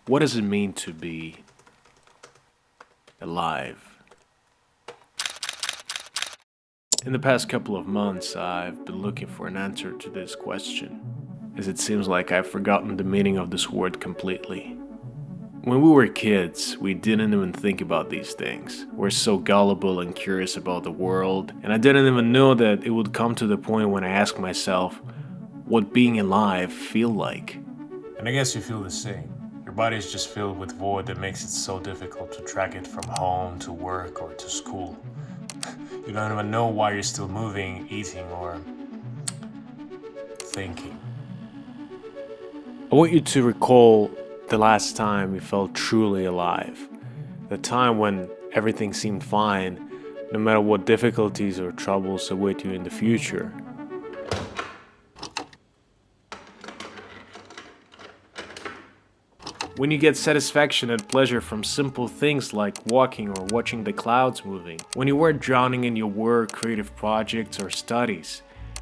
What does it mean to be alive? In the past couple of months, I've been looking for an answer to this question, as it seems like I've forgotten the meaning of this word completely. When we were kids, we didn't even think about these things. We're so gullible and curious about the world, and I didn't even know that it would come to the point when I asked myself, what being alive feel like? And I guess you feel the same. Your body is just filled with void that makes it so difficult to track it from home to work or to school. You don't even know why you're still moving, eating, or thinking. I want you to recall the last time you felt truly alive. The time when everything seemed fine, no matter what difficulties or troubles await you in the future. When you get satisfaction and pleasure from simple things like walking or watching the clouds moving. When you weren't drowning in your work, creative projects, or studies.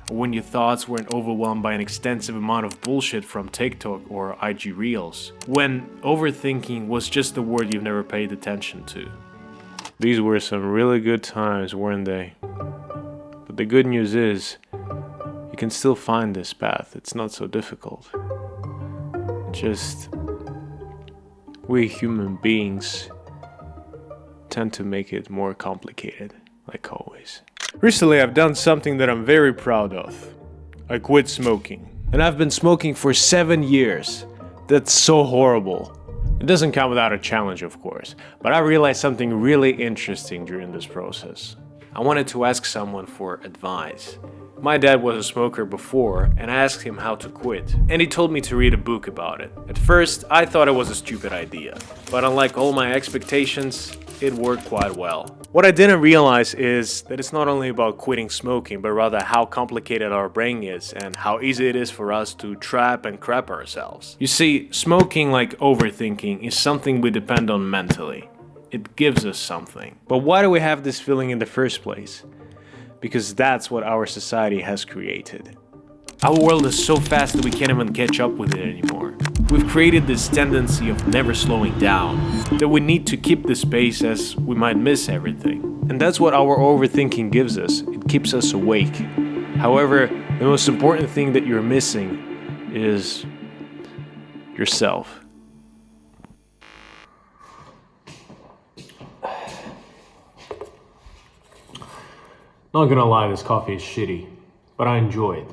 Or when your thoughts weren't overwhelmed by an extensive amount of bullshit from TikTok or IG Reels. When overthinking was just a word you've never paid attention to. These were some really good times, weren't they? But the good news is, you can still find this path. It's not so difficult. Just we human beings tend to make it more complicated, like always. Recently, I've done something that I'm very proud of. I quit smoking. And I've been smoking for 7 years. That's so horrible. It doesn't come without a challenge, of course, but I realized something really interesting during this process. I wanted to ask someone for advice. My dad was a smoker before, and I asked him how to quit, and he told me to read a book about it. At first, I thought it was a stupid idea, but unlike all my expectations, it worked quite well. What I didn't realize is that it's not only about quitting smoking, but rather how complicated our brain is and how easy it is for us to trap and crap ourselves. You see, smoking, like overthinking, is something we depend on mentally. It gives us something. But why do we have this feeling in the first place? Because that's what our society has created. Our world is so fast that we can't even catch up with it anymore. We've created this tendency of never slowing down, that we need to keep this pace as we might miss everything. And that's what our overthinking gives us. It keeps us awake. However, the most important thing that you're missing is yourself. Not gonna lie, this coffee is shitty, but I enjoy it.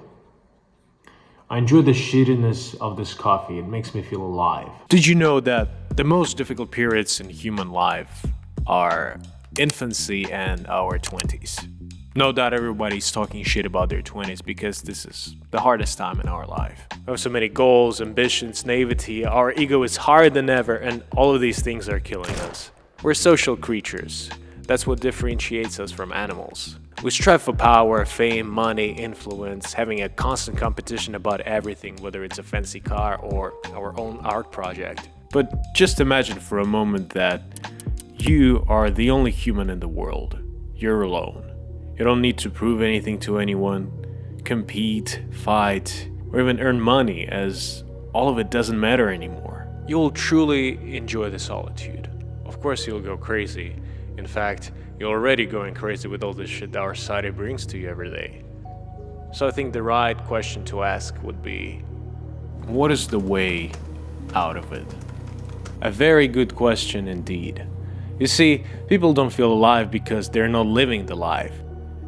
I enjoy the shittiness of this coffee. It makes me feel alive. Did you know that the most difficult periods in human life are infancy and our 20s? No doubt everybody's talking shit about their 20s because this is the hardest time in our life. We have so many goals, ambitions, naivety, our ego is higher than ever, and all of these things are killing us. We're social creatures. That's what differentiates us from animals. We strive for power, fame, money, influence, having a constant competition about everything, whether it's a fancy car or our own art project. But just imagine for a moment that you are the only human in the world. You're alone. You don't need to prove anything to anyone, compete, fight, or even earn money, as all of it doesn't matter anymore. You'll truly enjoy the solitude. Of course you'll go crazy. In fact, you're already going crazy with all this shit that our society brings to you every day. So I think the right question to ask would be, what is the way out of it? A very good question indeed. You see, people don't feel alive because they're not living the life.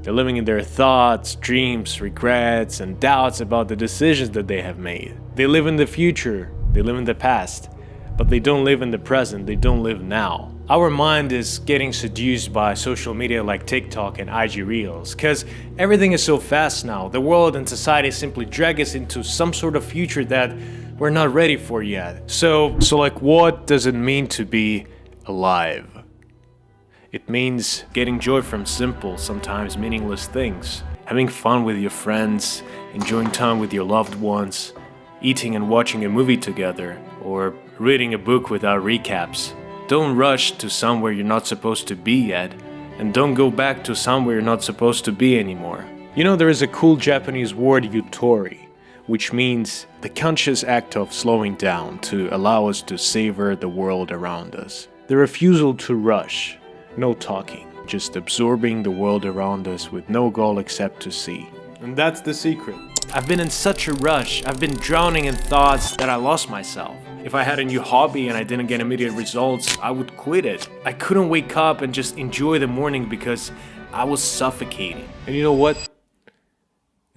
They're living in their thoughts, dreams, regrets, and doubts about the decisions that they have made. They live in the future, they live in the past, but they don't live in the present, they don't live now. Our mind is getting seduced by social media like TikTok and IG Reels, because everything is so fast now. The world and society simply drag us into some sort of future that we're not ready for yet. So like, what does it mean to be alive? It means getting joy from simple, sometimes meaningless things. Having fun with your friends, enjoying time with your loved ones, eating and watching a movie together, or reading a book without recaps. Don't rush to somewhere you're not supposed to be yet, and don't go back to somewhere you're not supposed to be anymore. You know, there is a cool Japanese word, yutori, which means the conscious act of slowing down to allow us to savor the world around us. The refusal to rush, no talking, just absorbing the world around us with no goal except to see. And that's the secret. I've been in such a rush, I've been drowning in thoughts that I lost myself. If I had a new hobby and I didn't get immediate results, I would quit it. I couldn't wake up and just enjoy the morning because I was suffocating. And you know what?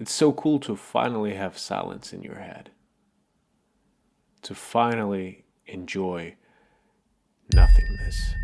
It's so cool to finally have silence in your head. To finally enjoy nothingness.